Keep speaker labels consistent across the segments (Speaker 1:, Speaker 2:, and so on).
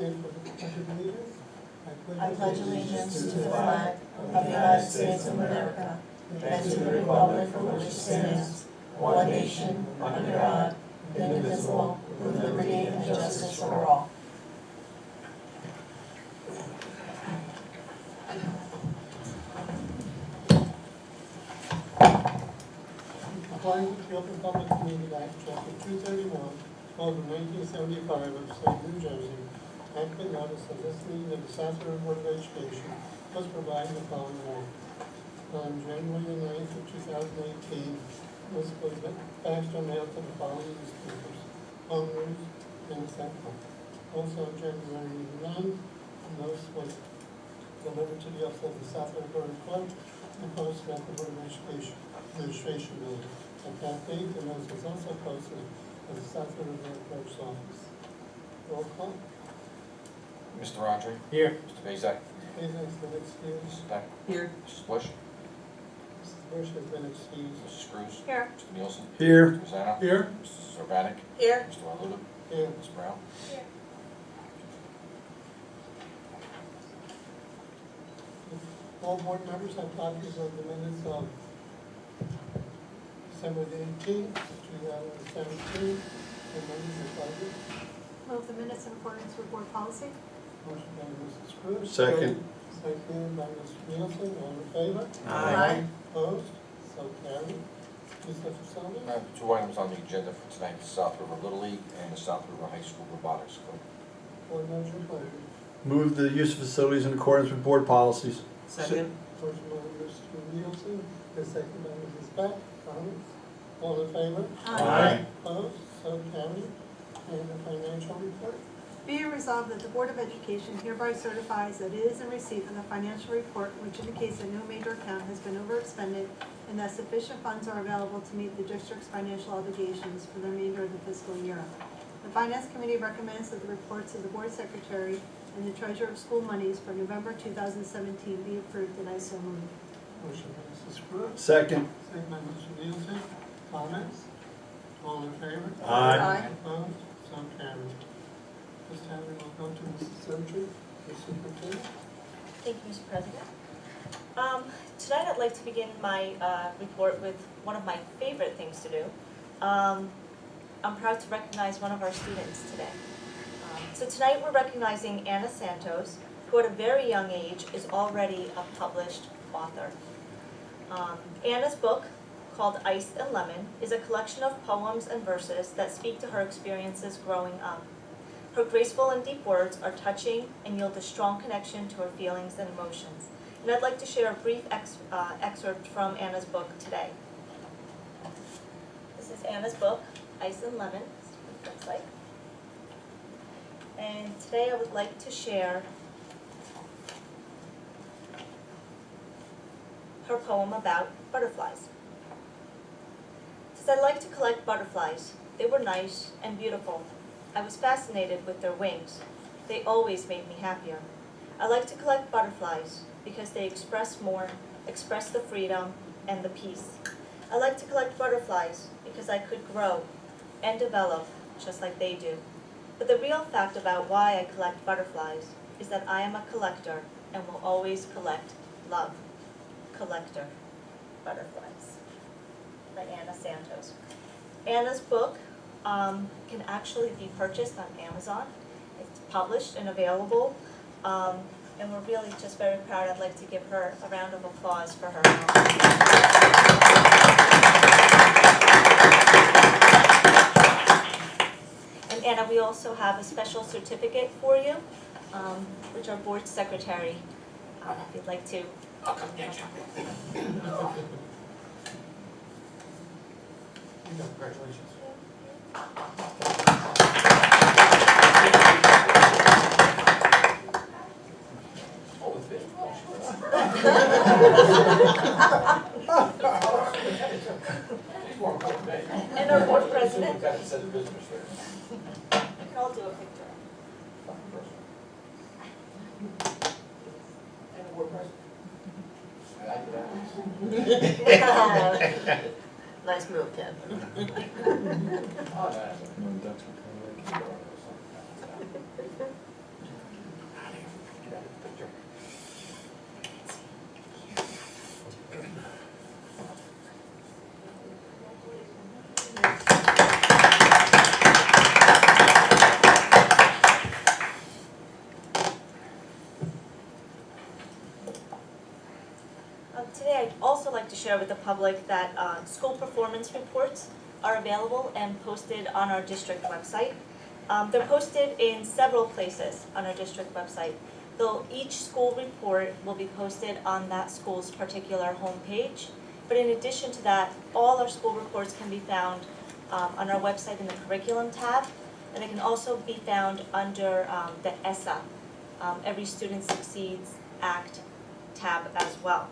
Speaker 1: Stand for the Pledge of Allegiance.
Speaker 2: I pledge allegiance to the flag of the United States of America and to the republic for which it stands, one nation, under God, indivisible, with liberty and justice for all.
Speaker 1: Applying to the Open Public Meeting Act, Chapter 231, Code of 1975 of the State of New Jersey, adequate notice of this meeting of the South River Board of Education was provided the following way. On January 9th of 2018, this was passed or mailed to the following newspapers, Home News, and Central. Also on January 9th, the notice was delivered to the office of the South River Board of Clerk and posted at the Board of Education Administration Building. At that date, the notice was also posted at the South River Board of Clerk's office. Roll call.
Speaker 3: Mr. Andre?
Speaker 4: Here.
Speaker 3: Mr. Bezak?
Speaker 1: Bezak's been excused.
Speaker 3: Mrs. Beck?
Speaker 2: Here.
Speaker 3: Mrs. Bush?
Speaker 1: Mrs. Bush has been excused.
Speaker 3: Mrs. Cruz?
Speaker 2: Here.
Speaker 3: Mr. Nielsen?
Speaker 4: Here.
Speaker 3: Mr. Rosanna?
Speaker 4: Here.
Speaker 3: Mrs. Urbanic?
Speaker 2: Here.
Speaker 3: Mr. Waludo?
Speaker 1: And
Speaker 3: Ms. Brown?
Speaker 2: Here.
Speaker 1: all board members have copies of the minutes of December the 18th, 2017. And members are present.
Speaker 5: Move the minutes in accordance with board policy.
Speaker 1: Motion by Mrs. Cruz.
Speaker 4: Second.
Speaker 1: Second by Mr. Nielsen. All in favor?
Speaker 2: Aye.
Speaker 1: Opposed? So carried. Mr. Fasano?
Speaker 3: I have two items on the agenda for tonight, the South River Little League and the South River High School Robotics Club.
Speaker 1: Board members are pleasure.
Speaker 4: Move the use of facilities in accordance with board policies.
Speaker 2: Second.
Speaker 1: Motion by Mr. Nielsen, and second by Mrs. Beck. Comments? All in favor?
Speaker 4: Aye.
Speaker 1: Opposed? So carried. And the financial report?
Speaker 5: Be it resolved that the Board of Education hereby certifies that it is in receipt of the financial report which indicates that no major account has been overexpended and that sufficient funds are available to meet the district's financial obligations for the remainder of the fiscal year. The Finance Committee recommends that the reports of the Board Secretary and the Treasurer of School Monies for November 2017 be approved, and I so move.
Speaker 1: Motion by Mrs. Cruz.
Speaker 4: Second.
Speaker 1: Second by Mr. Nielsen. Comments? All in favor?
Speaker 4: Aye.
Speaker 1: Opposed? So carried. This time we will go to Mrs. Surgery, the superintendent.
Speaker 6: Thank you, Mr. President. Tonight I'd like to begin my report with one of my favorite things to do. I'm proud to recognize one of our students today. So tonight we're recognizing Anna Santos, who at a very young age is already a published author. Anna's book, called Ice and Lemon, is a collection of poems and verses that speak to her experiences growing up. Her graceful and deep words are touching and yield a strong connection to her feelings and emotions. And I'd like to share a brief excerpt from Anna's book today. This is Anna's book, Ice and Lemon. This is what it looks like. And today I would like to share her poem about butterflies. It says, I like to collect butterflies. They were nice and beautiful. I was fascinated with their wings. They always made me happier. I like to collect butterflies because they express the freedom and the peace. I like to collect butterflies because I could grow and develop just like they do. But the real fact about why I collect butterflies is that I am a collector and will always collect love. Collector Butterflies by Anna Santos. Anna's book can actually be purchased on Amazon. It's published and available, and we're really just very proud. I'd like to give her a round of applause for her. And Anna, we also have a special certificate for you, which our board secretary, if you'd like to.
Speaker 3: I'll come get you. Congratulations. Oh, it's been
Speaker 6: And our board president.
Speaker 3: We've got to set the business there.
Speaker 6: We can all do a picture.
Speaker 3: And the board president. I did that.
Speaker 2: Nice move, Ken.
Speaker 3: Oh, no.
Speaker 6: I'd also like to share with the public that school performance reports are available and posted on our district website. They're posted in several places on our district website. Though each school report will be posted on that school's particular homepage. But in addition to that, all our school reports can be found on our website in the curriculum tab, and they can also be found under the ESSA, Every Student Succeeds Act tab as well.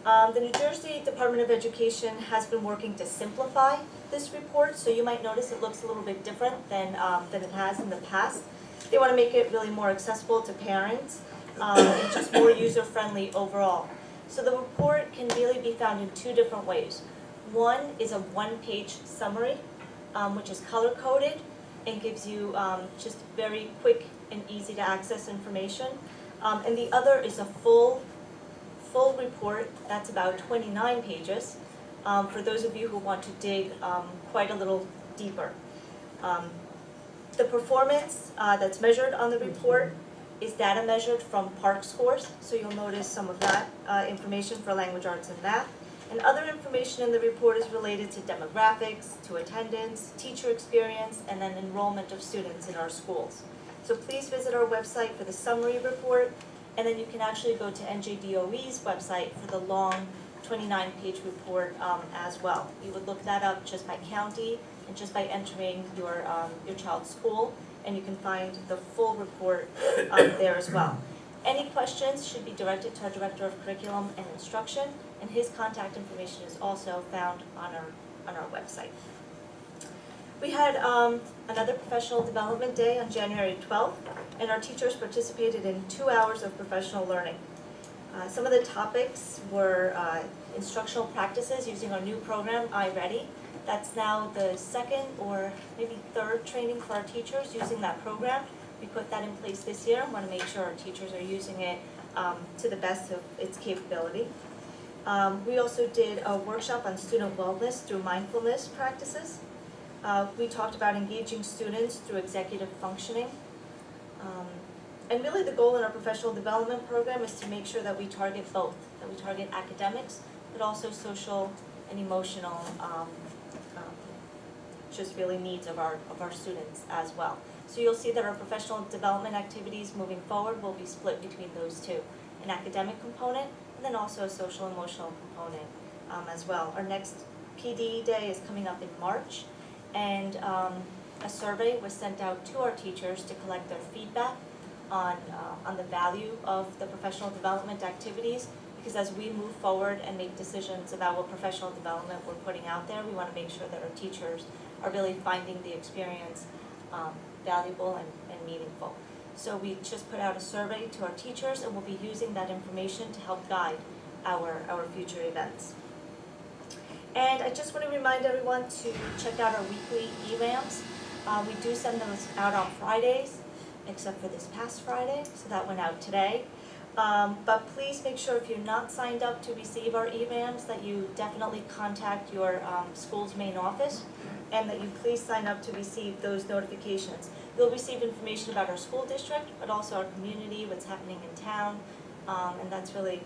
Speaker 6: The New Jersey Department of Education has been working to simplify this report, so you might notice it looks a little bit different than it has in the past. They want to make it really more accessible to parents and just more user-friendly overall. So the report can really be found in two different ways. One is a one-page summary, which is color-coded and gives you just very quick and easy to access information. And the other is a full report that's about 29 pages for those of you who want to dig quite a little deeper. The performance that's measured on the report is data measured from PARCC scores, so you'll notice some of that information for language arts and math. And other information in the report is related to demographics, to attendance, teacher experience, and then enrollment of students in our schools. So please visit our website for the summary report, and then you can actually go to NJDOE's website for the long 29-page report as well. You would look that up just by county and just by entering your child's school, and you can find the full report there as well. Any questions should be directed to our Director of Curriculum and Instruction, and his contact information is also found on our website. We had another professional development day on January 12th, and our teachers participated in 2 hours of professional learning. Some of the topics were instructional practices using our new program, iReady. That's now the second or maybe third training for our teachers using that program. We put that in place this year and want to make sure our teachers are using it to the best of its capability. We also did a workshop on student wellness through mindfulness practices. We talked about engaging students through executive functioning. And really the goal in our professional development program is to make sure that we target both, that we target academics, but also social and emotional just really needs of our students as well. So you'll see that our professional development activities moving forward will be split between those two, an academic component and then also a social emotional component as well. Our next PD day is coming up in March, and a survey was sent out to our teachers to collect their feedback on the value of the professional development activities, because as we move forward and make decisions about what professional development we're putting out there, we want to make sure that our teachers are really finding the experience valuable and meaningful. So we just put out a survey to our teachers, and we'll be using that information to help guide our future events. And I just want to remind everyone to check out our weekly ERAMs. We do send those out on Fridays, except for this past Friday, so that went out today. But please make sure if you're not signed up to receive our ERAMs that you definitely contact your school's main office, and that you please sign up to receive those notifications. You'll receive information about our school district, but also our community, what's happening in town, and that's really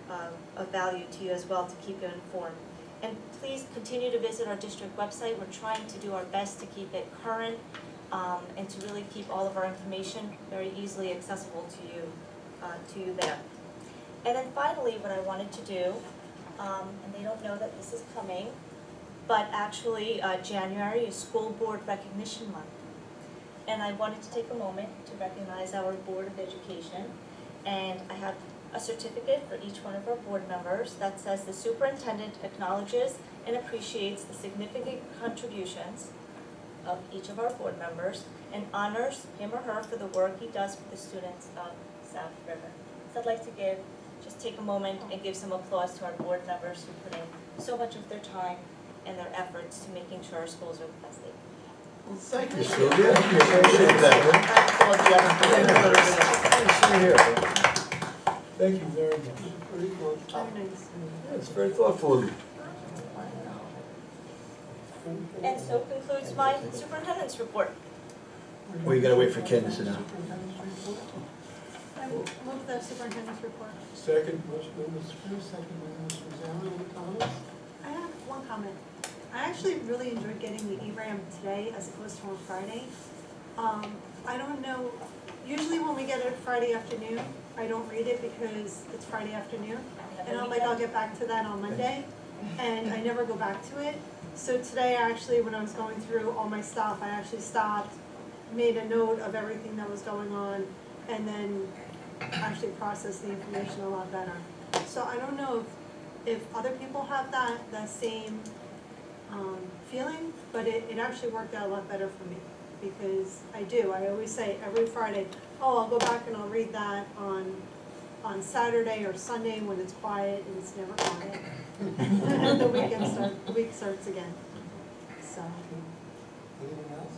Speaker 6: of value to you as well to keep you informed. And please continue to visit our district website. We're trying to do our best to keep it current and to really keep all of our information very easily accessible to you there. And then finally, what I wanted to do, and they don't know that this is coming, but actually January is School Board Recognition Month. And I wanted to take a moment to recognize our Board of Education, and I have a certificate for each one of our board members that says the superintendent acknowledges and appreciates the significant contributions of each of our board members and honors him or her for the work he does for the students of South River. So I'd like to just take a moment and give some applause to our board members who put in so much of their time and their efforts to making sure our schools are the best they can.
Speaker 4: Well, thank you, Sylvia. Appreciate that. Thank you very much.
Speaker 5: Very nice.
Speaker 4: Yeah, it's very thoughtful of you.
Speaker 6: And so concludes my superintendent's report.
Speaker 4: Well, you gotta wait for Ken to sit down.
Speaker 5: I I move the superintendent's report.
Speaker 4: Second.
Speaker 1: Motion by Mr. Cruz, second by Mr. Rosanna, any comments?
Speaker 5: I have one comment. I actually really enjoyed getting the ERAM today as opposed to on Friday. I don't know, usually when we get it Friday afternoon, I don't read it because it's Friday afternoon. And I'm like, I'll get back to that on Monday, and I never go back to it. So today, actually, when I was going through all my stuff, I actually stopped, made a note of everything that was going on, and then actually processed the information a lot better. So I don't know if other people have that same feeling, but it actually worked out a lot better for me, because I do. I always say every Friday, oh, I'll go back and I'll read that on Saturday or Sunday when it's quiet, and it's never quiet. And the week starts again, so.
Speaker 1: Anything else?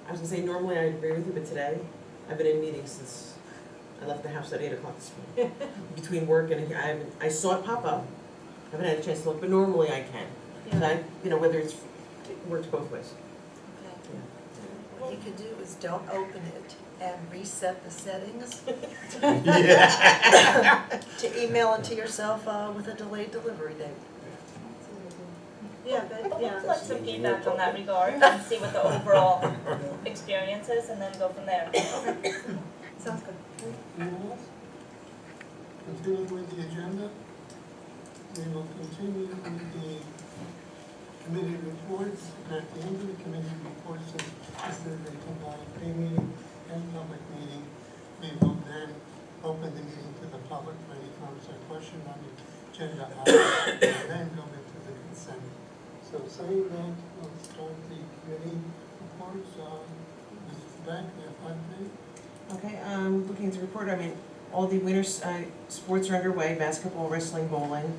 Speaker 2: I was gonna say, normally I agree with you, but today, I've been in meetings since I left the house at 8 o'clock this morning. Between work and, I saw it pop up, haven't had a chance to look, but normally I can. And I, whether it works both ways.
Speaker 7: Okay. What you could do is don't open it and reset the settings
Speaker 4: Yeah.
Speaker 7: to email it to yourself with a delayed delivery date.
Speaker 5: Yeah, but, yeah.
Speaker 6: I'd like some feedback on that regard and see what the overall experience is and then go from there.
Speaker 5: Sounds good.
Speaker 1: Anyone else? Continuing with the agenda, we will continue with the committee reports. At the end of the committee reports, this is a combined pre-meeting and public meeting. We will then open the meeting to the public for any comments or questions on the agenda items, and then go into the consent. So saying that, we'll start the committee reports. Mrs. Beck, we have 5 minutes.
Speaker 2: Okay, looking at the report, all the winter sports are underway, basketball, wrestling, bowling,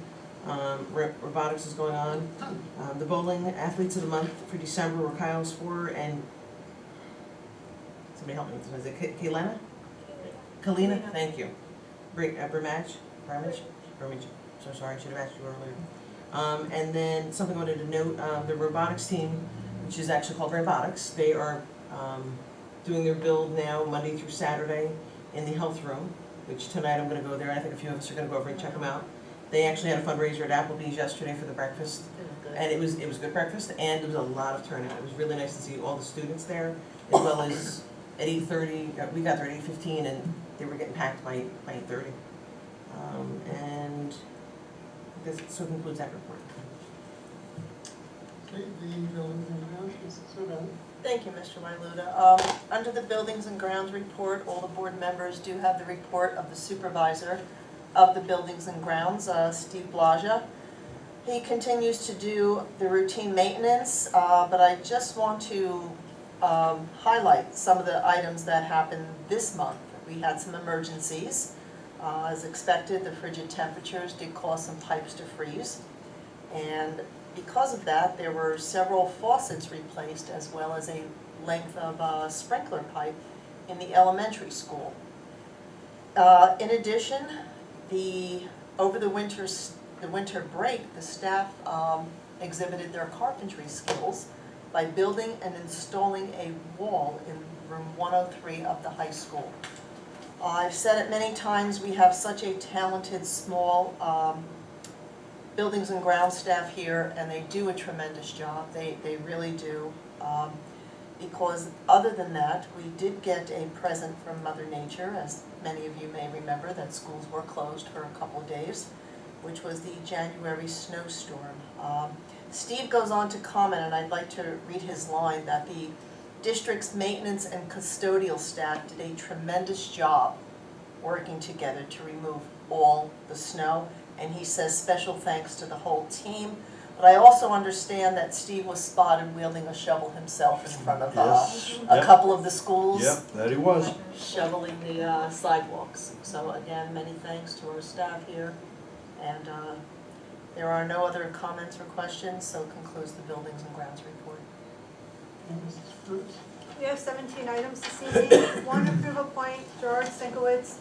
Speaker 2: robotics is going on. The bowling athletes of the month for December were Kyle Sporer and, somebody help me, was it Kalina? Kalina, thank you. Bramage, so sorry, I should have asked you earlier. And then something I wanted to note, the robotics team, which is actually called Robotics, they are doing their build now Monday through Saturday in the health room, which tonight I'm going to go there. I think a few of us are going to go over and check them out. They actually had a fundraiser at Applebee's yesterday for the breakfast, and it was good breakfast, and there was a lot of turnout. It was really nice to see all the students there, as well as at 8:30. We got there at 8:15, and they were getting packed by 8:30. And this concludes that report.
Speaker 1: Okay, the buildings and grounds, Mrs. Rosanna.
Speaker 7: Thank you, Mr. Wailuda. Under the Buildings and Grounds report, all the board members do have the report of the supervisor of the Buildings and Grounds, Steve Blaja. He continues to do the routine maintenance, but I just want to highlight some of the items that happened this month. We had some emergencies. As expected, the frigid temperatures did cause some pipes to freeze, and because of that, there were several faucets replaced, as well as a length of sprinkler pipe in the elementary school. In addition, over the winter break, the staff exhibited their carpentry skills by building and installing a wall in room 103 of the high school. I've said it many times, we have such a talented, small buildings and grounds staff here, and they do a tremendous job. They really do. Because other than that, we did get a present from Mother Nature, as many of you may remember, that schools were closed for a couple of days, which was the January snowstorm. Steve goes on to comment, and I'd like to read his line, that the district's maintenance and custodial staff did a tremendous job working together to remove all the snow. And he says special thanks to the whole team. But I also understand that Steve was spotted wielding a shovel himself in front of
Speaker 4: Yes.
Speaker 7: a
Speaker 4: Yep.
Speaker 7: couple of the schools.
Speaker 4: Yep, that he was.
Speaker 7: Shoveling the sidewalks. So again, many thanks to our staff here. And there are no other comments or questions, so concludes the Buildings and Grounds report.
Speaker 1: And Mrs. Cruz.
Speaker 5: We have 17 items this evening. 1, approve appoint Gerard Sinkowitz,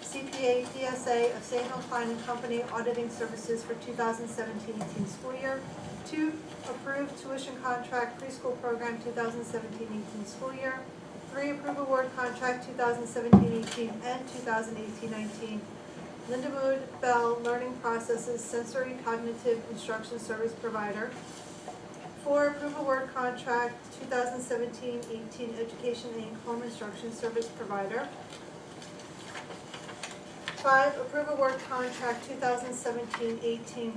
Speaker 5: CPA DSA of St. Hill Klein and Company Auditing Services for 2017-18 school year. 2, approve tuition contract preschool program 2017-18 school year. 3, approve award contract 2017-18 and 2018-19. Linda Mood Bell Learning Processes Sensory Cognitive Instruction Service Provider. 4, approve award contract 2017-18 Education Inc. Home Instruction Service Provider. 5, approve award contract 2017-18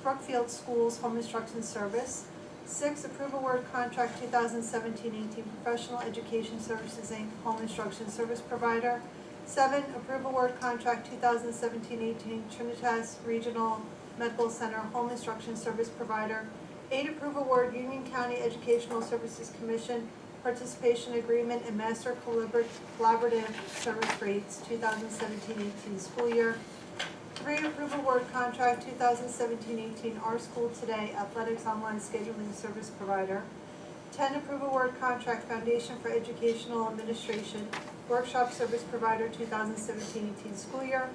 Speaker 5: Brookfield Schools Home Instruction Service. 6, approve award contract 2017-18 Professional Education Services Inc. Home Instruction Service Provider. 7, approve award contract 2017-18 Trinitas Regional Medical Center Home Instruction Service Provider. 8, approve award Union County Educational Services Commission Participation Agreement and Master Collaborative Service Rates 2017-18 school year. 3, approve award contract 2017-18 Our School Today Athletics Online Scheduling Service Provider. 10, approve award contract Foundation for Educational Administration Workshop Service Provider 2017-18 school year.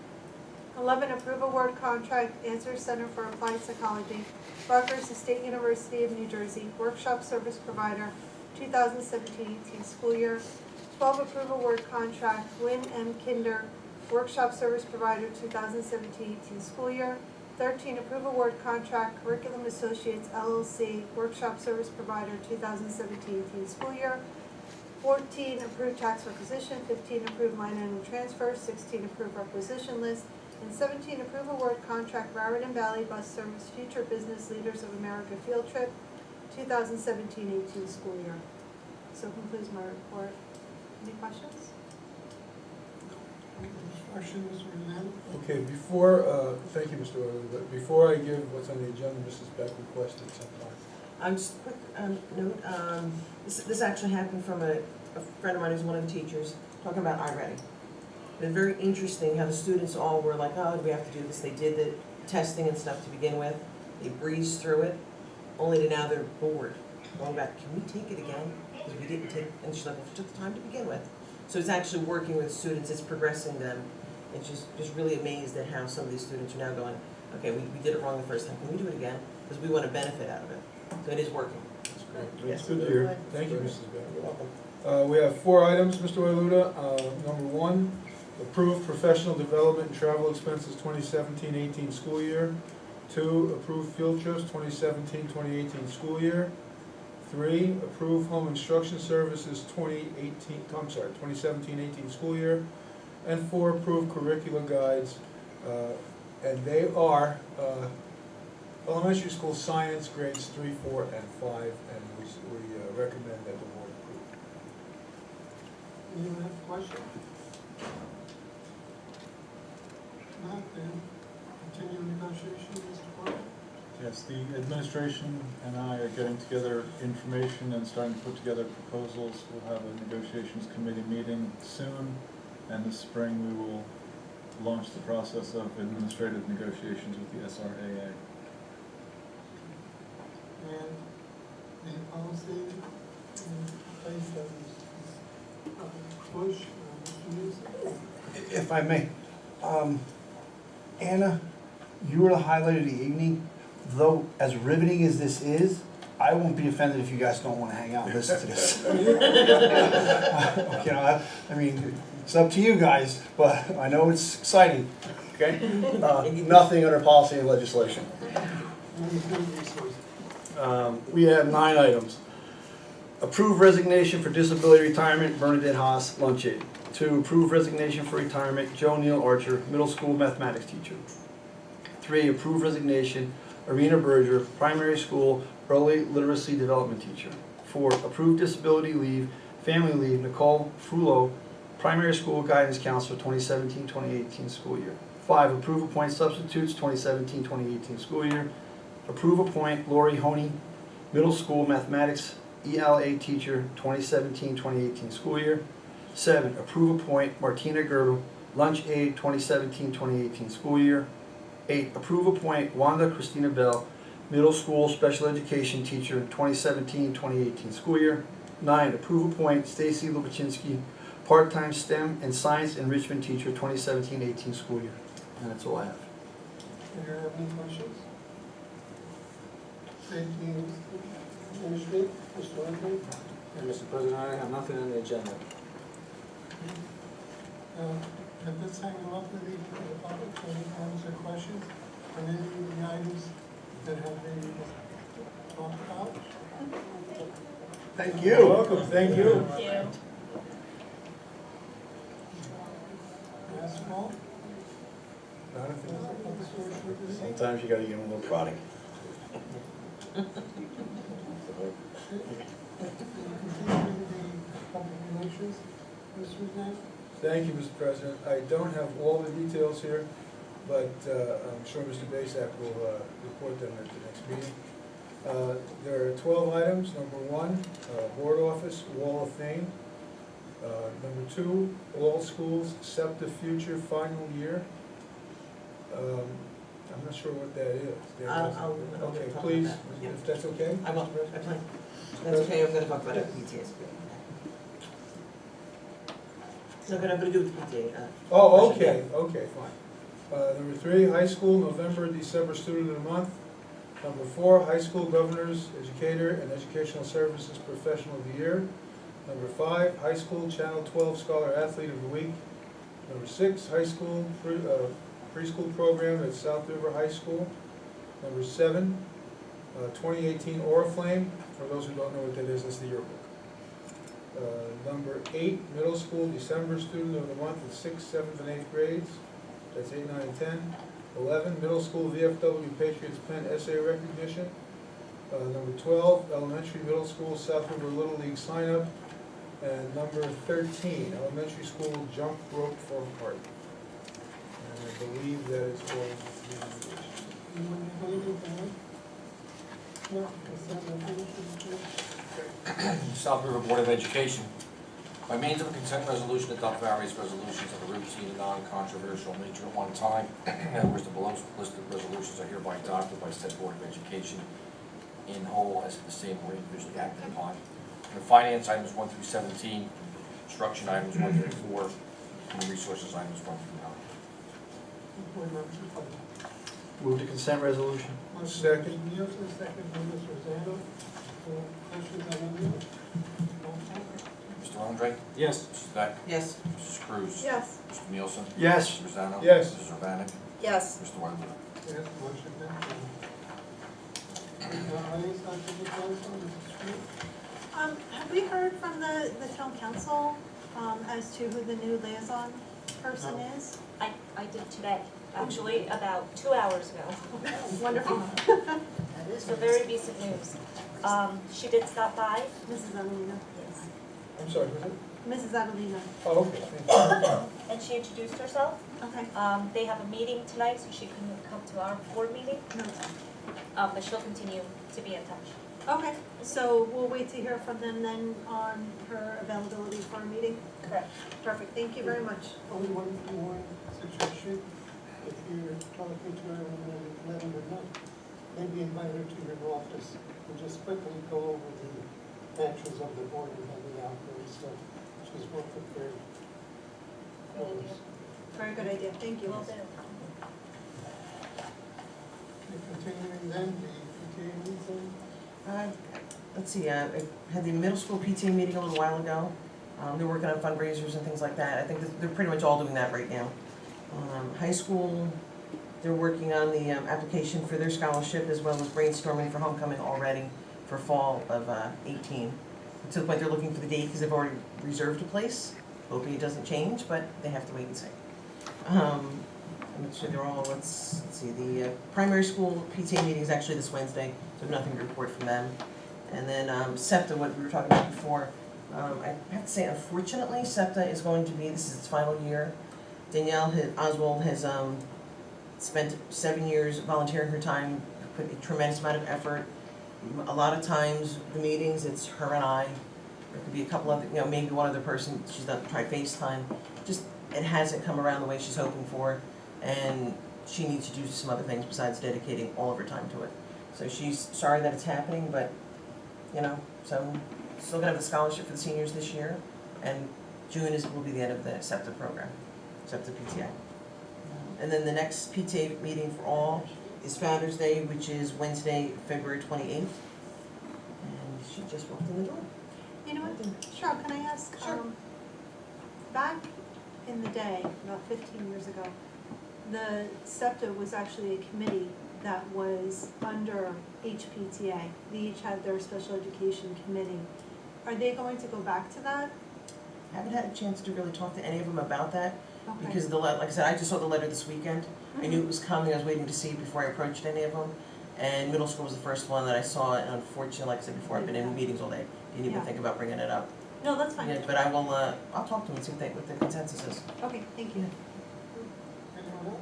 Speaker 5: 11, approve award contract Answer Center for Applied Psychology Rutgers State University of New Jersey Workshop Service Provider 2017-18 school year. 12, approve award contract Win M. Kinder Workshop Service Provider 2017-18 school year. 13, approve award contract Curriculum Associates LLC Workshop Service Provider 2017-18 school year. 14, approve tax requisition. 15, approve line item transfer. 16, approve requisition list. And 17, approve award contract Raritan Valley Bus Service Future Business Leaders of America Field Trip 2017-18 school year. So concludes my report. Any questions?
Speaker 1: Questions or none?
Speaker 4: Okay, before, thank you, Mr. Euler, but before I give what's on the agenda, Mrs. Beck requested something.
Speaker 7: Just a quick note, this actually happened from a friend of mine who's one of the teachers, talking about iReady. It's very interesting how the students all were like, oh, do we have to do this? They did the testing and stuff to begin with. They breezed through it, only to now they're bored. Going back, can we take it again? Because we didn't take, and she's like, well, we took the time to begin with. So it's actually working with students, it's progressing them. It's just really amazed at how some of these students are now going, okay, we did it wrong the first time, can we do it again? Because we want to benefit out of it. So it is working.
Speaker 4: That's great.
Speaker 7: Yes.
Speaker 4: That's good to hear. Thank you, Mrs. Beck.
Speaker 7: You're welcome.
Speaker 4: We have 4 items, Mr. Euler. Number 1, approve professional development and travel expenses 2017-18 school year. 2, approve field trips 2017-2018 school year. 3, approve home instruction services 2017-18 school year. And 4, approve curricula guides, and they are elementary school science grades 3, 4, and 5, and we recommend that the board approve.
Speaker 1: Anyone have a question? Not then, continue negotiations, Mr. Porter?
Speaker 8: Yes, the administration and I are getting together information and starting to put together proposals. We'll have a negotiations committee meeting soon, and this spring we will launch the process of administrative negotiations with the SRAA.
Speaker 1: And the policy in place that is Bush, Mr. Newsom?
Speaker 9: If I may, Anna, you were the highlight of the evening. Though as riveting as this is, I won't be offended if you guys don't want to hang out and listen to this. You know, I mean, it's up to you guys, but I know it's exciting, okay? Nothing under policy and legislation. We have 9 items. Approve resignation for disability retirement, Bernadette Haas, lunch aide. 2, approve resignation for retirement, Joe Neal Archer, middle school mathematics teacher. 3, approve resignation, Arena Berger, primary school early literacy development teacher. 4, approve disability leave, family leave, Nicole Frulo, primary school guidance counselor 2017-2018 school year. 5, approve appoint substitutes 2017-2018 school year. Approve appoint Lori Honey, middle school mathematics ELA teacher 2017-2018 school year. 7, approve appoint Martina Girdle, lunch aide 2017-2018 school year. 8, approve appoint Wanda Christina Bell, middle school special education teacher 2017-2018 school year. 9, approve appoint Stacy Lubachinsky, part-time STEM and science enrichment teacher 2017-18 school year. And that's all I have.
Speaker 1: Do you have any questions? Safety Ministry, Mr. Lindsay?
Speaker 10: And Mr. President, I have nothing on the agenda.
Speaker 1: At this time, we'll open the meeting to the public for any comments or questions on any of the items that have been talked about.
Speaker 9: Thank
Speaker 4: You're welcome, thank you.
Speaker 6: Thank you.
Speaker 1: Asphalt,
Speaker 4: Jonathan?
Speaker 1: public storage services.
Speaker 9: Sometimes you gotta give them a little prodding.
Speaker 1: Continuing the public relations, Mr. Knapp.
Speaker 4: Thank you, Mr. President. I don't have all the details here, but I'm sure Mr. Basak will report them at the next meeting. There are 12 items. Number 1, Board Office, Wall of Fame. Number 2, all schools, SEPTA Future Final Year. I'm not sure what that is.
Speaker 2: I'll
Speaker 4: Okay,
Speaker 2: talk
Speaker 4: please,
Speaker 2: about that.
Speaker 4: if that's okay?
Speaker 2: I will, that's okay, I'm gonna talk about it, PTA. So what I'm gonna do with PTA,
Speaker 4: Oh, okay, okay, fine. Number 3, high school, November, December student of the month. Number 4, high school governors, educator, and educational services professional of the year. Number 5, high school Channel 12 scholar athlete of the week. Number 6, high school preschool program at South River High School. Number 7, 2018 Oriflame. For those who don't know what that is, it's the yearbook. Number 8, middle school December student of the month in 6th, 7th, and 8th grades. That's 8, 9, and 10. 11, middle school VFW Patriots Pen essay recognition. Number 12, elementary, middle school South River Little League sign up. And number 13, elementary school jump rope for heart. And I believe that is all.
Speaker 1: You want to go anything else? No, consent resolution.
Speaker 3: South River Board of Education. By means of a consent resolution, adopt various resolutions of a routine and non-controversial nature at one time. And whereas the below listed resolutions are hereby adopted by said Board of Education in whole as the same way usually acted upon. And the finance items 1 through 17, instruction items 1 through 4, and the resources items 1 through 9.
Speaker 1: Board members, please.
Speaker 9: Move to consent resolution.
Speaker 4: Second.
Speaker 1: Mr. Nielsen, second by Mr. Rosanna. Questions on any of it? Roll call.
Speaker 3: Mr. Andre?
Speaker 10: Yes.
Speaker 3: Mrs. Beck?
Speaker 2: yes.
Speaker 3: Mrs. Cruz?
Speaker 5: Yes.
Speaker 3: Mr. Nielsen?
Speaker 9: Yes.
Speaker 3: Mr. Rosanna?
Speaker 4: Yes.
Speaker 3: Mrs. Urbanic?
Speaker 7: Yes.
Speaker 3: Mr. Wonderly?
Speaker 1: Yes, motion carries. Liaison to the council, Mrs. Street.
Speaker 5: Have we heard from the town council, as to who the new liaison person is?
Speaker 6: I did today, actually, about 2 hours ago.
Speaker 5: Wonderful.
Speaker 6: So very recent news. She did stop by.
Speaker 5: Mrs. Adelina.
Speaker 6: Yes.
Speaker 4: I'm sorry, was it?
Speaker 5: Mrs. Adelina.
Speaker 4: Oh, okay, thank you.
Speaker 6: And she introduced herself.
Speaker 5: Okay.
Speaker 6: They have a meeting tonight, so she couldn't come to our board meeting,
Speaker 5: No.
Speaker 6: but she'll continue to be in touch.
Speaker 5: Okay, so we'll wait to hear from them then on her availability for a meeting.
Speaker 6: Correct.
Speaker 5: Perfect, thank you very much.
Speaker 1: Only one more suggestion, if you're talking to her and letting her know, maybe invite her to your office and just quickly go over the actions of the board and how they operate, so she's well prepared.
Speaker 6: Good idea.
Speaker 5: Very good idea, thank you.
Speaker 6: Will do.
Speaker 1: Okay, continuing then, the PTA meeting.
Speaker 2: Let's see, I had the middle school PTA meeting a little while ago. They're working on fundraisers and things like that. I think that they're pretty much all doing that right now. High school, they're working on the application for their scholarship as well as brainstorming for homecoming already for fall of 18. To the point they're looking for the date because they've already reserved a place. Hoping it doesn't change, but they have to wait and see. I'm sure they're all, let's see, the primary school PTA meeting is actually this Wednesday, so nothing to report from them. And then SEPTA, what we were talking about before, I have to say, unfortunately, SEPTA is going to be, this is its final year. Danielle Oswald has spent 7 years volunteering her time, put a tremendous amount of effort. A lot of times, the meetings, it's her and I. There could be a couple other, maybe one other person, she's done, tried FaceTime. Just, it hasn't come around the way she's hoping for. And she needs to do some other things besides dedicating all of her time to it. So she's sorry that it's happening, but, so still gonna have the scholarship for the seniors this year. And June will be the end of the SEPTA program, SEPTA PTA. And then the next PTA meeting for all is Founder's Day, which is Wednesday, February 28th. And she just walked in the door.
Speaker 5: You know what, Cheryl, can I ask, back in the day, about 15 years ago, the SEPTA was actually a committee that was under HPTA. They each had their special education committee. Are they going to go back to that?
Speaker 2: Haven't had a chance to really talk to any of them about that,
Speaker 5: Okay.
Speaker 2: because like I said, I just saw the letter this weekend. I knew it was coming, I was waiting to see it before I approached any of them. And middle school was the first one that I saw, and unfortunately, like I said before, I've been in meetings all day, didn't even
Speaker 5: Yeah.
Speaker 2: think about bringing it up.
Speaker 5: No, that's fine.
Speaker 2: Yeah, but I will, I'll talk to them and see what the consensus is.
Speaker 5: Okay, thank you.
Speaker 1: Anyone else?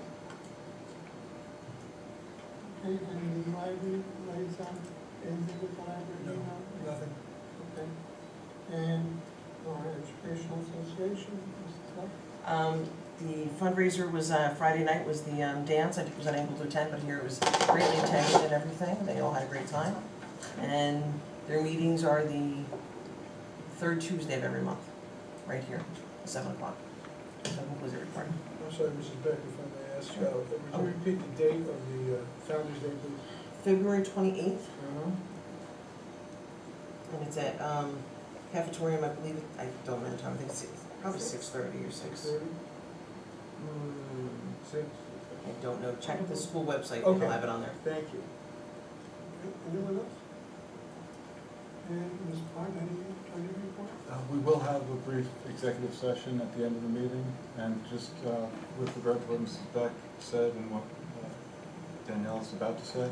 Speaker 1: Okay, and the library liaison, anything with the library?
Speaker 4: No, nothing.
Speaker 1: Okay. And our educational association, Mrs. Tuck?
Speaker 2: The fundraiser was, Friday night was the, dance. I was unable to attend, but here it was greatly attended and everything. They all had a great time. And their meetings are the third Tuesday of every month, right here, at 7 o'clock. So that concludes the report.
Speaker 4: I'm sorry, Mrs. Beck, if I may ask, would you repeat the date of the Founder's Day, please?
Speaker 2: February 28th,
Speaker 4: Uh-huh.
Speaker 2: and it's at, cafetorium, I believe, I don't know the time, I think it's probably 6:30 or 6.
Speaker 4: 6:30? Six?
Speaker 2: I don't know, check the school website,
Speaker 4: Okay.
Speaker 2: they'll have it on there.
Speaker 4: Thank you.
Speaker 1: Okay, anyone else? And Ms. Bond, any report?
Speaker 8: We will have a brief executive session at the end of the meeting, and just with regard to what Mrs. Beck said and what Danielle is about to say,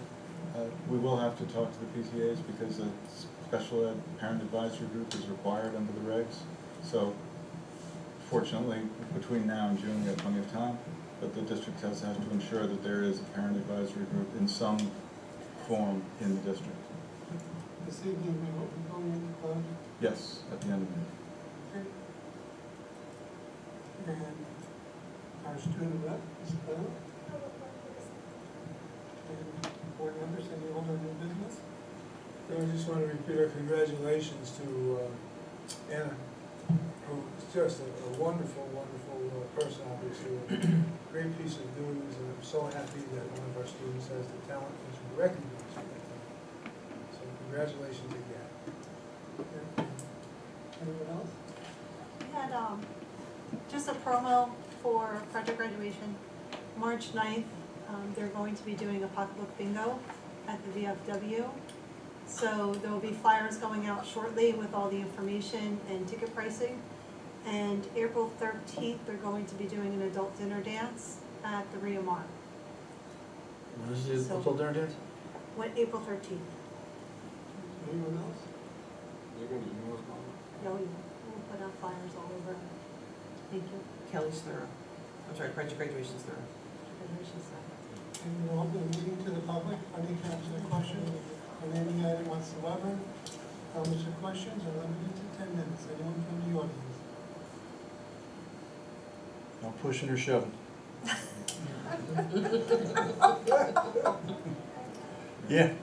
Speaker 8: we will have to talk to the PTAs because a special ed parent advisory group is required under the regs. So fortunately, between now and June, we have plenty of time, but the district has to ensure that there is a parent advisory group in some form in the district.
Speaker 1: This evening, we will be going into closed.
Speaker 8: Yes, at the end of the meeting.
Speaker 1: Okay. And our student rep, Ms. Bell. And board members, any older new business?
Speaker 4: I just want to repeat our congratulations to Anna, who is just a wonderful, wonderful person, obviously. A great piece of news, and I'm so happy that one of our students has the talent and should be recognized for that talent. So congratulations again.
Speaker 1: Okay. Anyone else?
Speaker 5: We had, just a promo for project graduation. March 9th, they're going to be doing a pocketbook bingo at the VFW. So there will be flyers going out shortly with all the information and ticket pricing. And April 13th, they're going to be doing an adult dinner dance at the Rio Mar.
Speaker 9: When is the
Speaker 5: So-
Speaker 9: adult dinner dance?
Speaker 5: April 13th.
Speaker 1: Anyone else?
Speaker 10: You're gonna email us, Mom?
Speaker 5: No, we'll put out flyers all over. Thank you.
Speaker 2: Kelly's thorough. I'm sorry, graduation's thorough.
Speaker 5: Graduation stuff.
Speaker 1: And we'll open the meeting to the public. Any council questions on any item whatsoever? Comments or questions are limited to 10 minutes. Anyone from the audience?
Speaker 9: No pushing or shoving. Yeah.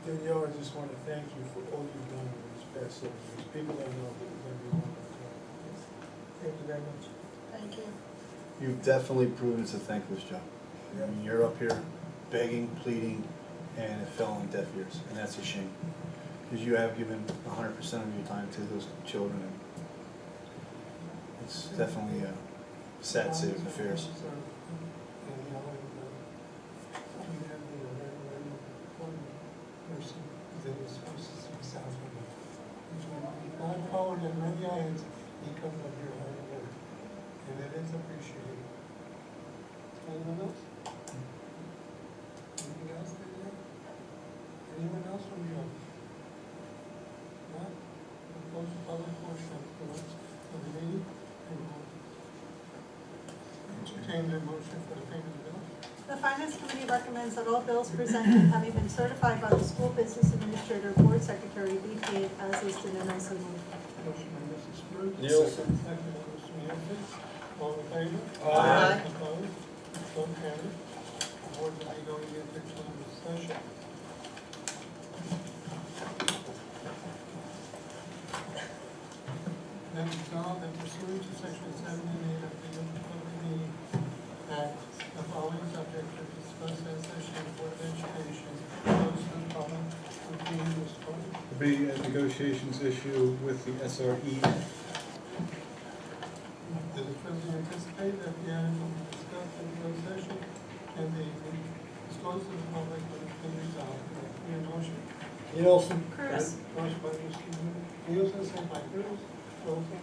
Speaker 4: Danielle, I just want to thank you for all you've done in these past 7 years. People don't know, but you've done a lot of work. Thank you very much.
Speaker 7: Thank you.
Speaker 9: You've definitely proven it's a thankless job. I mean, you're up here begging, pleading, and it fell on deaf ears, and that's a shame. Because you have given 100% of your time to those children, and it's definitely a sad state of affairs.
Speaker 1: Person that is supposed to success with him. He's not forward in many eyes, he comes up here hard work, and it is appreciated. Anyone else? Anything else, Danielle? Anyone else from you? Not? We'll close the public portion of the meeting, and we'll entertain the motion for the payment of bills.
Speaker 5: The Finance Committee recommends that all bills presented, having been certified by the School Business Administrator, Board Secretary, be paid as listed and I so move.
Speaker 1: Motion by Mrs. Brute.
Speaker 8: Nielsen.
Speaker 1: Second by Mr. Nielsen. All in favor?
Speaker 7: Aye.
Speaker 1: Opposed? So carried. The board will be going into closed session. Then resolved that pursuant to section 78 of the Open Public Meeting Act, the following subjects are discussed as session of Board of Education, closed to the public, will be disclosed.
Speaker 8: There'll be a negotiations issue with the SRE.
Speaker 1: Does the president anticipate that the item will be discussed in closed session and be disclosed to the public when it's been resolved? Your motion?
Speaker 9: Nielsen?
Speaker 5: Cruz.
Speaker 1: Motion by Mr. Nielsen, second by Cruz. Roll call.